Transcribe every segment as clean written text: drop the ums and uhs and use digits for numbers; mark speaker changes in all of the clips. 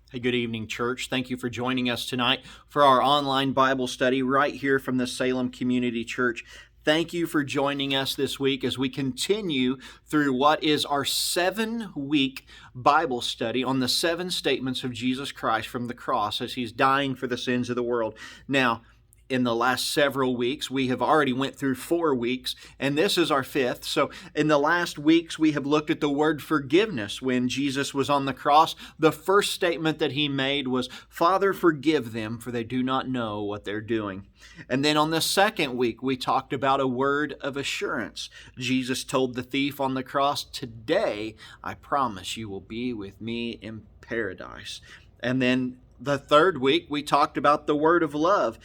Speaker 1: Hey, good evening, church. Thank you for joining us tonight for our online Bible study right here from the Salem Community Church. Thank you for joining us this week as we continue through what is our 7-week Bible study on the 7 statements of Jesus Christ from the cross as he's dying for the sins of the world. Now, in the last several weeks, we have already went through 4 weeks, and this is our 5th. So in the last weeks, we have looked at the word forgiveness. When Jesus was on the cross, the first statement that he made was, "Father, forgive them, for they do not know what they're doing." And then on the second week, we talked about a word of assurance. Jesus told the thief on the cross, "Today, I promise you will be with me in paradise." And then the third week, we talked about the word of love.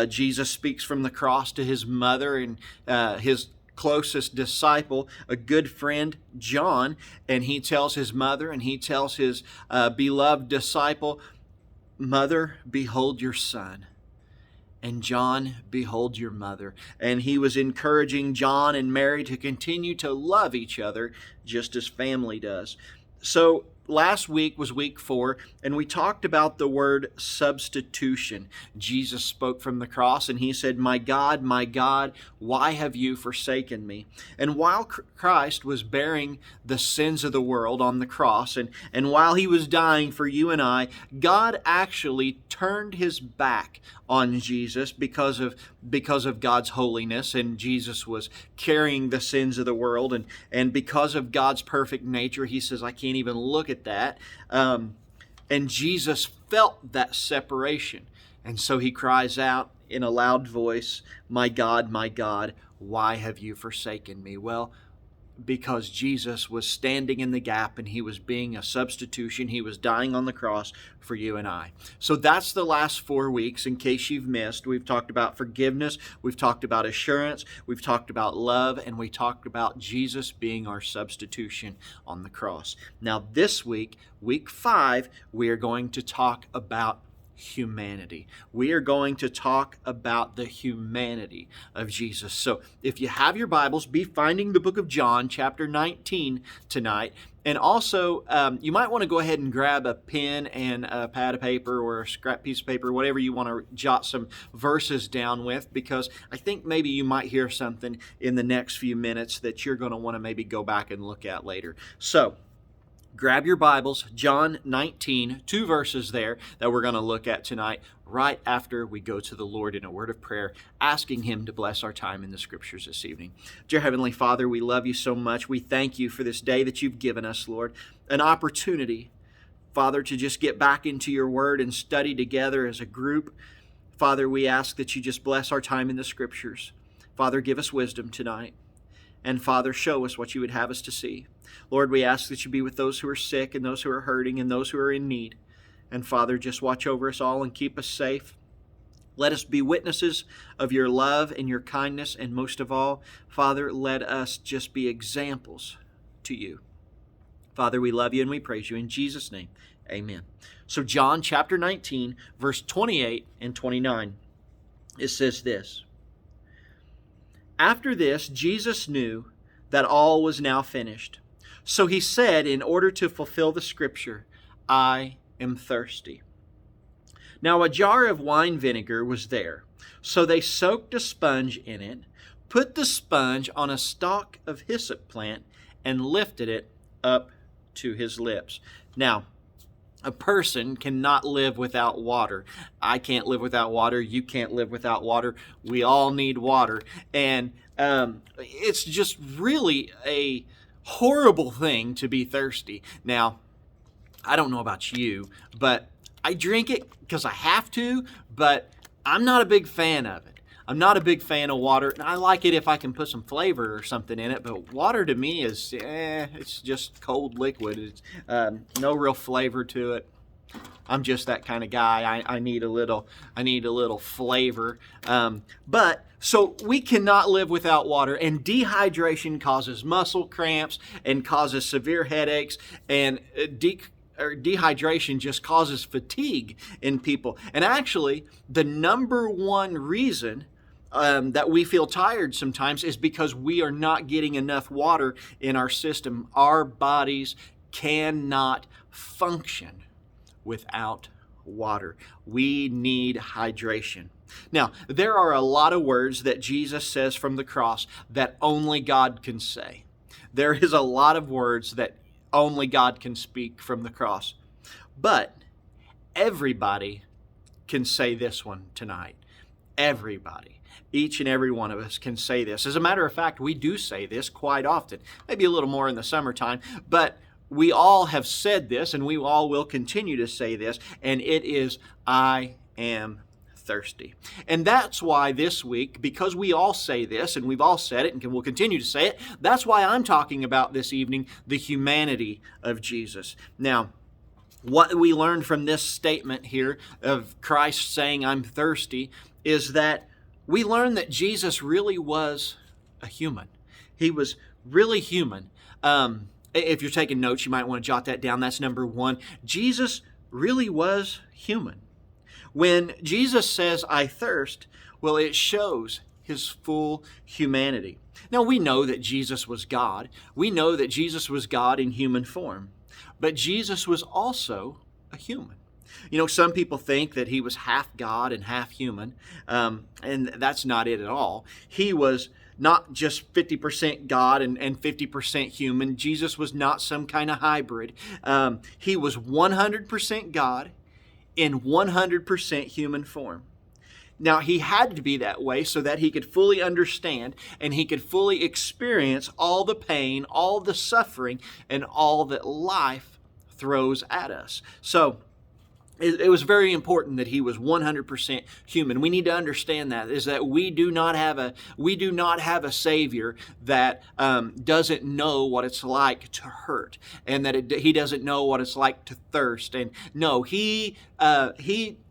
Speaker 1: Jesus speaks from the cross to his mother and his closest disciple, a good friend, John, and he tells his mother and he tells his beloved disciple, "Mother, behold your son. And John, behold your mother." And he was encouraging John and Mary to continue to love each other just as family does. So last week was week 4, and we talked about the word substitution. Jesus spoke from the cross, and he said, my God, why have you forsaken me?" And while Christ was bearing the sins of the world on the cross, and while he was dying for you and I, God actually turned his back on Jesus because of God's holiness, and Jesus was carrying the sins of the world, and because of God's perfect nature, he says, I can't even look at that. And Jesus felt that separation. And so he cries out in a loud voice, my God, why have you forsaken me?" Well, because Jesus was standing in the gap and he was being a substitution. He was dying on the cross for you and I. So that's the last 4 weeks. In case you've missed, we've talked about forgiveness, we've talked about assurance, we've talked about love, and we talked about Jesus being our substitution on the cross. Now this week, week 5, we are going to talk about humanity. We are going to talk about the humanity of Jesus. So if you have your Bibles, be finding the book of John, chapter 19 tonight. And also, you might want to go ahead and grab a pen and a pad of paper or a scrap piece of paper, whatever you want to jot some verses down with, because I think maybe you might hear something in the next few minutes that you're going to want to maybe go back and look at later. So grab your Bibles, John 19, 2 verses there that we're going to look at tonight, right after we go to the Lord in a word of prayer, asking him to bless our time in the scriptures this evening. Dear Heavenly Father, we love you so much. We thank you for this day that you've given us, Lord, an opportunity, Father, to just get back into your word and study together as a group. Father, we ask that you just bless our time in the scriptures. Father, give us wisdom tonight. And Father, show us what you would have us to see. Lord, we ask that you be with those who are sick and those who are hurting and those who are in need. And Father, just watch over us all and keep us safe. Let us be witnesses of your love and your kindness. And most of all, Father, let us just be examples to you. Father, we love you and we praise you. In Jesus' name, amen. So John chapter 19, verse 28 and 29, it says this. After this, Jesus knew that all was now finished. So he said, in order to fulfill the scripture, I am thirsty. Now a jar of wine vinegar was there. So they soaked a sponge in it, put the sponge on a stalk of hyssop plant, and lifted it up to his lips. Now, a person cannot live without water. I can't live without water. You can't live without water. We all need water. And it's just really a horrible thing to be thirsty. Now, I don't know about you, but I drink it because I have to, but I'm not a big fan of it. I'm not a big fan of water. I like it if I can put some flavor or something in it, but water to me is, it's just cold liquid. It's no real flavor to it. I'm just that kind of guy. I need a little flavor. But so we cannot live without water, and dehydration causes muscle cramps and causes severe headaches, and dehydration just causes fatigue in people. And actually, the number one reason that we feel tired sometimes is because we are not getting enough water in our system. Our bodies cannot function without water. We need hydration. Now, there are a lot of words that Jesus says from the cross that only God can say. There is a lot of words that only God can speak from the cross. But everybody can say this one tonight. Everybody. Each and every one of us can say this. As a matter of fact, we do say this quite often. Maybe a little more in the summertime, but we all have said this, and we all will continue to say this, and it is, I am thirsty. And that's why this week, because we all say this, and we've all said it, and we'll continue to say it, that's why I'm talking about this evening the humanity of Jesus. Now, what we learned from this statement here of Christ saying, I'm thirsty, is that we learned that Jesus really was a human. He was really human. If you're taking notes, you might want to jot that down. That's number one. Jesus really was human. When Jesus says, I thirst, well, it shows his full humanity. Now, we know that Jesus was God. We know that Jesus was God in human form. But Jesus was also a human. You know, some people think that he was half God and half human, and that's not it at all. He was not just 50% God and 50% human. Jesus was not some kind of hybrid. He was 100% God in 100% human form. Now, he had to be that way so that he could fully understand and he could fully experience all the pain, all the suffering, and all that life throws at us. So, it was very important that he was 100% human. We need to understand that, is that we do not have a Savior that doesn't know what it's like to hurt, and that he doesn't know what it's like to thirst. And no, he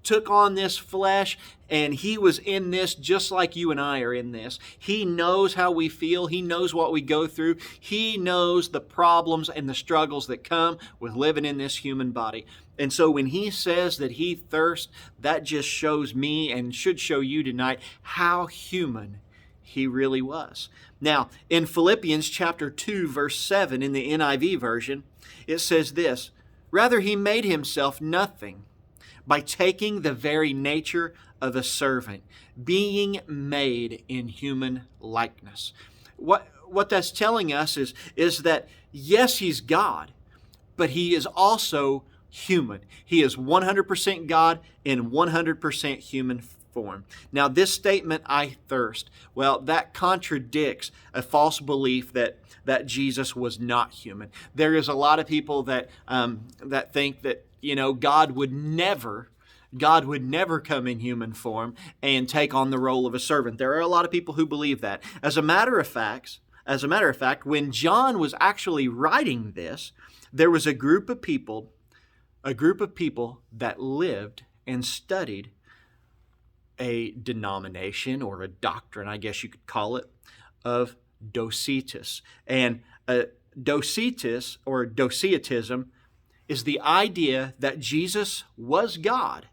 Speaker 1: took on this flesh, and he was in this just like you and I are in this. He knows how we feel. He knows what we go through. He knows the problems and the struggles that come with living in this human body. And so when he says that he thirsts, that just shows me and should show you tonight how human he really was. Now, in Philippians chapter 2, verse 7 in the NIV version, it says this, rather he made himself nothing by taking the very nature of a servant, being made in human likeness. What that's telling us is that, yes, he's God, but he is also human. He is 100% God in 100% human form. Now, this statement, I thirst, well, that contradicts a false belief that Jesus was not human. There is a lot of people that think that, God would never come in human form and take on the role of a servant. There are a lot of people who believe that. As a matter of fact, when John was actually writing this, there was a group of people that lived and studied a denomination or a doctrine, I guess you could call it, of Docetus. And Docetus or Docetism is the idea that Jesus was God,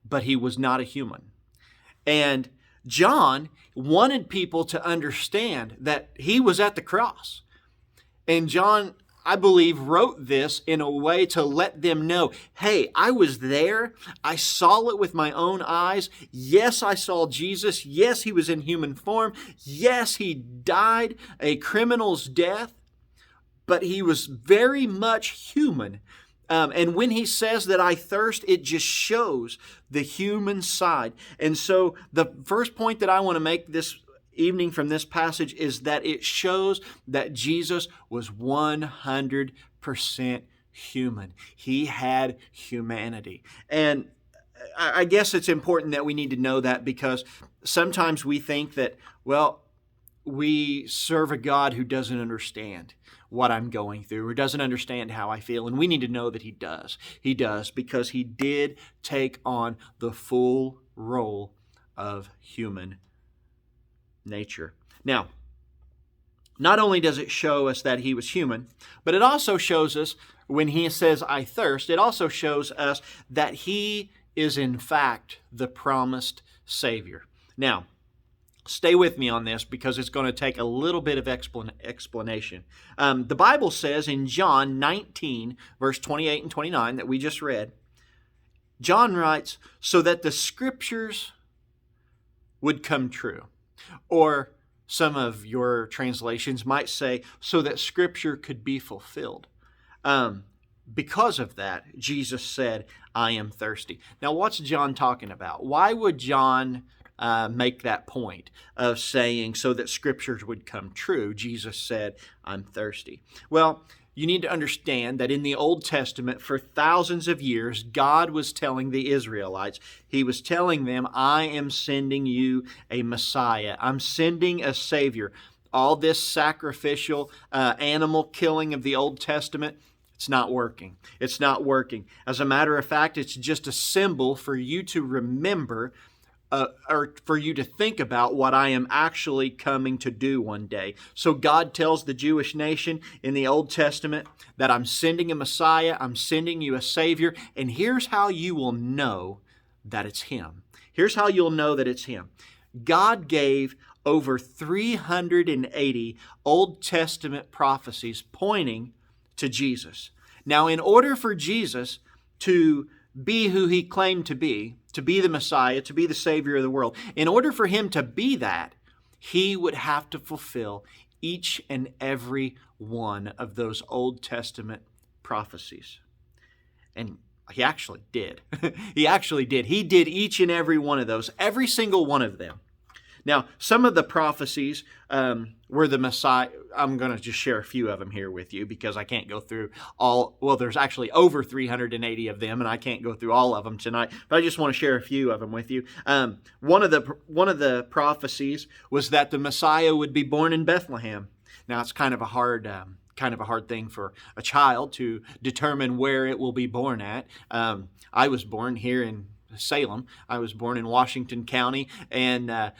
Speaker 1: but he was not a human. And John wanted people to understand that he was at the cross. And John, I believe, wrote this in a way to let them know, hey, I was there. I saw it with my own eyes. Yes, I saw Jesus. Yes, he was in human form. Yes, he died a criminal's death, but he was very much human. And when he says that I thirst, it just shows the human side. And so the first point that I want to make this evening from this passage is that it shows that Jesus was 100% human. He had humanity. And I guess it's important that we need to know that, because sometimes we think that, well, we serve a God who doesn't understand what I'm going through or doesn't understand how I feel. And we need to know that he does. He does, because he did take on the full role of human nature. Now, not only does it show us that he was human, but it also shows us, when he says, I thirst, it also shows us that he is in fact the promised Savior. Now, stay with me on this, because it's going to take a little bit of explanation. The Bible says in John 19, verse 28 and 29 that we just read, John writes, so that the Scriptures would come true. Or some of your translations might say, so that Scripture could be fulfilled. Because of that, Jesus said, I am thirsty. Now, what's John talking about? Why would John make that point of saying, so that Scriptures would come true? Jesus said, I'm thirsty. Well, you need to understand that in the Old Testament, for thousands of years, God was telling the Israelites, He was telling them, I am sending you a Messiah. I'm sending a Savior. All this sacrificial animal killing of the Old Testament, it's not working. It's not working. As a matter of fact, it's just a symbol for you to remember or for you to think about what I am actually coming to do one day. So God tells the Jewish nation in the Old Testament that I'm sending a Messiah, I'm sending you a Savior, and here's how you will know that it's Him. Here's how you'll know that it's Him. God gave over 380 Old Testament prophecies pointing to Jesus. Now, in order for Jesus to be who He claimed to be the Messiah, to be the Savior of the world, in order for Him to be that, He would have to fulfill each and every one of those Old Testament prophecies. And He actually did. He actually did. He did each and every one of those, every single one of them. Now, some of the prophecies were the Messiah. I'm going to just share a few of them here with you because I can't go through all. Well, there's actually over 380 of them, and I can't go through all of them tonight. But I just want to share a few of them with you. One of the prophecies was that the Messiah would be born in Bethlehem. Now, it's kind of a hard thing for a child to determine where it will be born at. I was born here in Salem. I was born in Washington County, and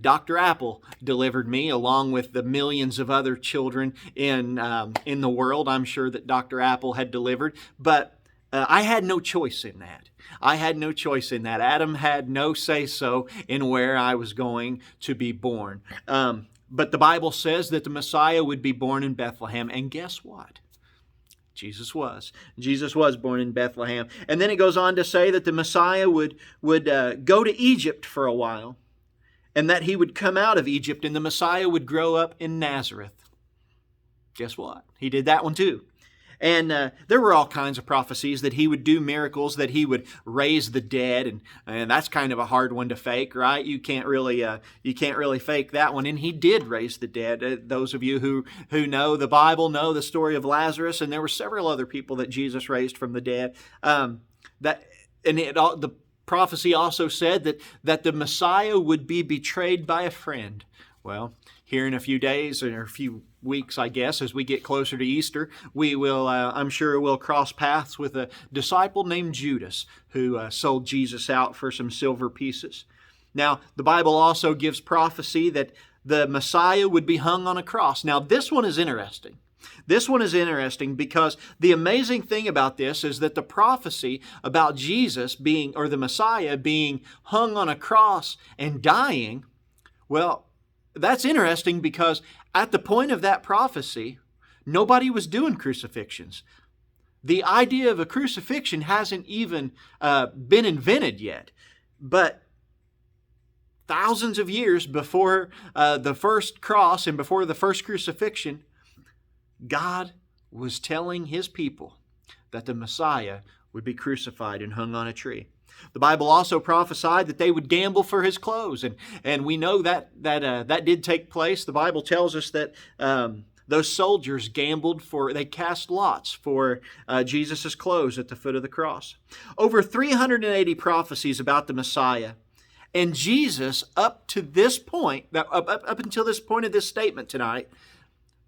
Speaker 1: Dr. Apple delivered me along with the millions of other children in the world. I'm sure that Dr. Apple had delivered, but I had no choice in that. I had no choice in that. Adam had no say-so in where I was going to be born. But the Bible says that the Messiah would be born in Bethlehem, and guess what? Jesus was. Jesus was born in Bethlehem. And then it goes on to say that the Messiah would go to Egypt for a while, and that He would come out of Egypt, and the Messiah would grow up in Nazareth. Guess what? He did that one too. And there were all kinds of prophecies that He would do miracles, that He would raise the dead, and that's kind of a hard one to fake, right? You can't really fake that one. And He did raise the dead. Those of you who know the Bible know the story of Lazarus, and there were several other people that Jesus raised from the dead. The prophecy also said that the Messiah would be betrayed by a friend. Well, here in a few days or a few weeks, I guess, as we get closer to Easter, we will, I'm sure we'll cross paths with a disciple named Judas who sold Jesus out for some silver pieces. Now, the Bible also gives prophecy that the Messiah would be hung on a cross. Now, this one is interesting. This one is interesting because the amazing thing about this is that the prophecy about Jesus being, or the Messiah being hung on a cross and dying, well, that's interesting because at the point of that prophecy, nobody was doing crucifixions. The idea of a crucifixion hasn't even been invented yet. But thousands of years before the first cross and before the first crucifixion, God was telling His people that the Messiah would be crucified and hung on a tree. The Bible also prophesied that they would gamble for His clothes, and we know that did take place. The Bible tells us that those soldiers they cast lots for Jesus' clothes at the foot of the cross. Over 380 prophecies about the Messiah, and Jesus, up to this point, up until this point of this statement tonight,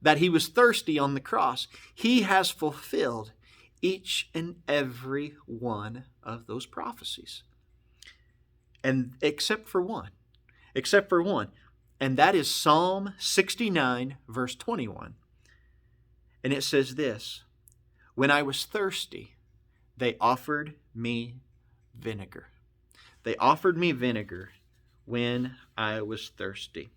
Speaker 1: that He was thirsty on the cross, He has fulfilled each and every one of those prophecies. And except for one. And that is Psalm 69, verse 21. And it says this, when I was thirsty, they offered me vinegar. They offered me vinegar when I was thirsty.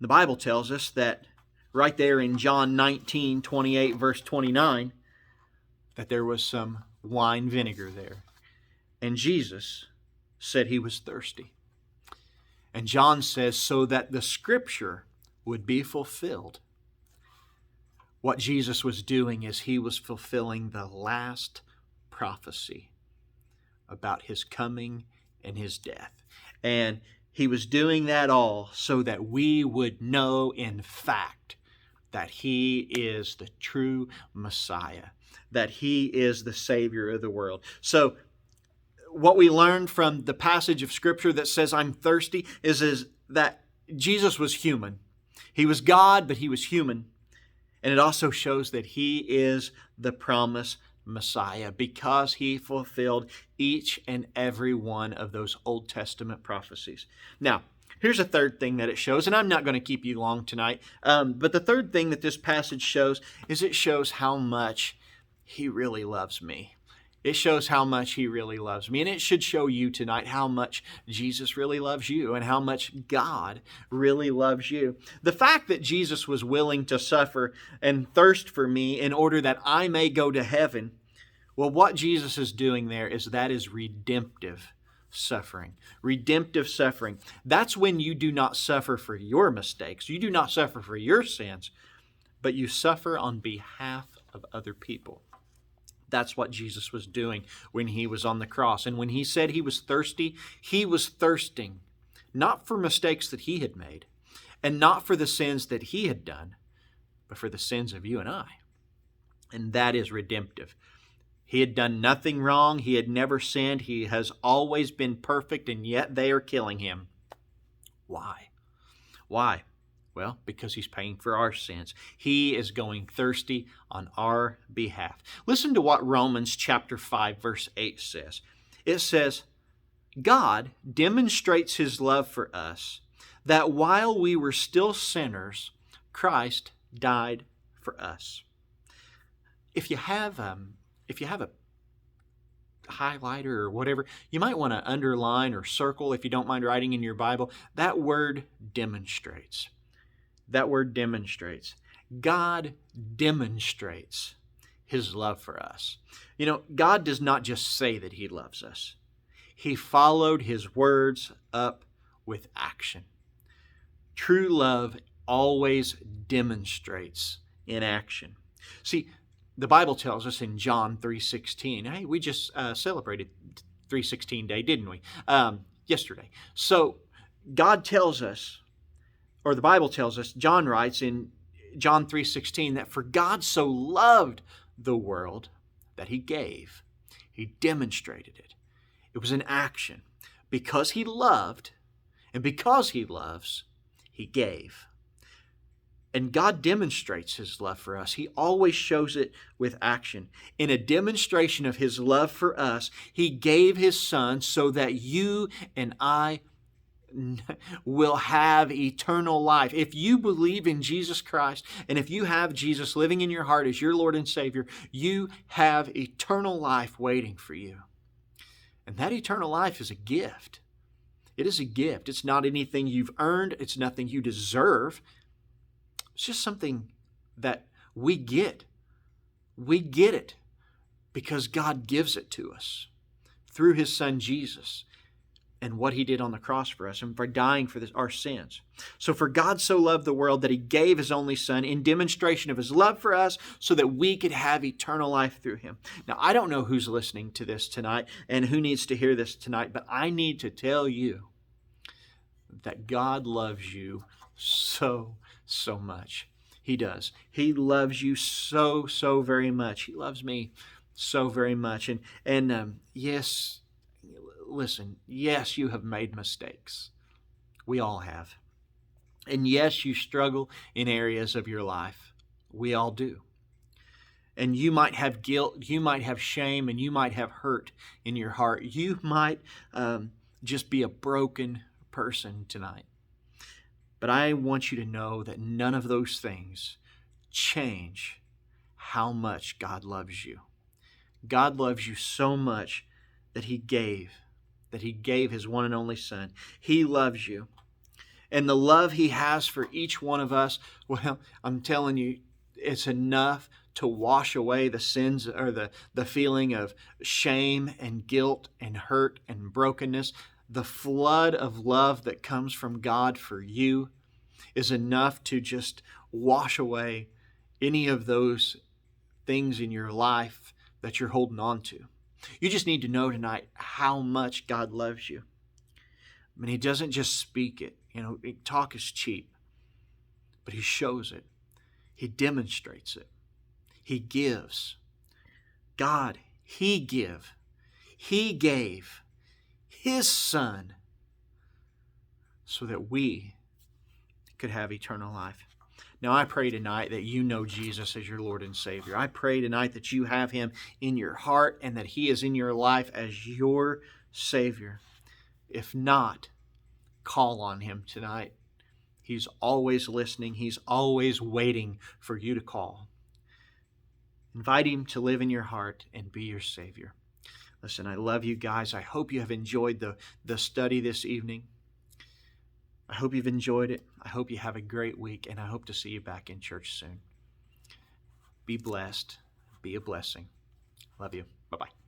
Speaker 1: The Bible tells us that right there in John 19, 28, verse 29, that there was some wine vinegar there. And Jesus said he was thirsty. And John says, so that the Scripture would be fulfilled. What Jesus was doing is he was fulfilling the last prophecy about his coming and his death. And he was doing that all so that we would know in fact that he is the true Messiah, that he is the Savior of the world. So what we learned from the passage of Scripture that says I'm thirsty is that Jesus was human. He was God, but he was human. And it also shows that he is the promised Messiah because he fulfilled each and every one of those Old Testament prophecies. Now, here's a third thing that it shows, and I'm not going to keep you long tonight, but the third thing that this passage shows is it shows how much he really loves me. It shows how much he really loves me. And it should show you tonight how much Jesus really loves you and how much God really loves you. The fact that Jesus was willing to suffer and thirst for me in order that I may go to heaven, well, what Jesus is doing there is that is redemptive suffering. Redemptive suffering. That's when you do not suffer for your mistakes. You do not suffer for your sins, but you suffer on behalf of other people. That's what Jesus was doing when he was on the cross. And when he said he was thirsting not for mistakes that he had made and not for the sins that he had done, but for the sins of you and I. And that is redemptive. He had done nothing wrong. He had never sinned. He has always been perfect, and yet they are killing him. Why? Why? Well, because he's paying for our sins. He is going thirsty on our behalf. Listen to what Romans chapter 5, verse 8 says. It says, God demonstrates his love for us, that while we were still sinners, Christ died for us. If you have a highlighter or whatever, you might want to underline or circle, if you don't mind writing in your Bible, that word demonstrates. That word demonstrates. God demonstrates his love for us. You know, God does not just say that he loves us. He followed his words up with action. True love always demonstrates in action. See, the Bible tells us in John 3:16, hey, we just celebrated 3:16 Day, didn't we? Yesterday. So God tells us, or the Bible tells us, John writes in John 3:16 that for God so loved the world that he gave. He demonstrated it. It was an action. Because he loved, and because he loves, he gave. And God demonstrates his love for us. He always shows it with action. In a demonstration of his love for us, he gave his Son so that you and I will have eternal life. If you believe in Jesus Christ, and if you have Jesus living in your heart as your Lord and Savior, you have eternal life waiting for you. And that eternal life is a gift. It is a gift. It's not anything you've earned. It's nothing you deserve. It's just something that we get. We get it because God gives it to us through his Son Jesus and what he did on the cross for us and for dying for our sins. So for God so loved the world that he gave his only Son in demonstration of his love for us so that we could have eternal life through him. Now, I don't know who's listening to this tonight and who needs to hear this tonight, but I need to tell you that God loves you so much. He does. He loves you so very much. He loves me so very much. And yes, listen, yes, you have made mistakes. We all have. And yes, you struggle in areas of your life. We all do. And you might have guilt, you might have shame, and you might have hurt in your heart. You might just be a broken person tonight. But I want you to know that none of those things change how much God loves you. God loves you so much that he gave his one and only Son. He loves you. And the love he has for each one of us, well, I'm telling you, it's enough to wash away the sins or the feeling of shame and guilt and hurt and brokenness. The flood of love that comes from God for you is enough to just wash away any of those things in your life that you're holding on to. You just need to know tonight how much God loves you. I mean, He doesn't just speak it. Talk is cheap, but He shows it. He demonstrates it. He gives. God, He gave His Son so that we could have eternal life. Now, I pray tonight that you know Jesus as your Lord and Savior. I pray tonight that you have Him in your heart and that He is in your life as your Savior. If not, call on Him tonight. He's always listening. He's always waiting for you to call. Invite Him to live in your heart and be your Savior. Listen, I love you guys. I hope you have enjoyed the study this evening. I hope you've enjoyed it. I hope you have a great week, and I hope to see you back in church soon. Be blessed. Be a blessing. Love you. Bye-bye.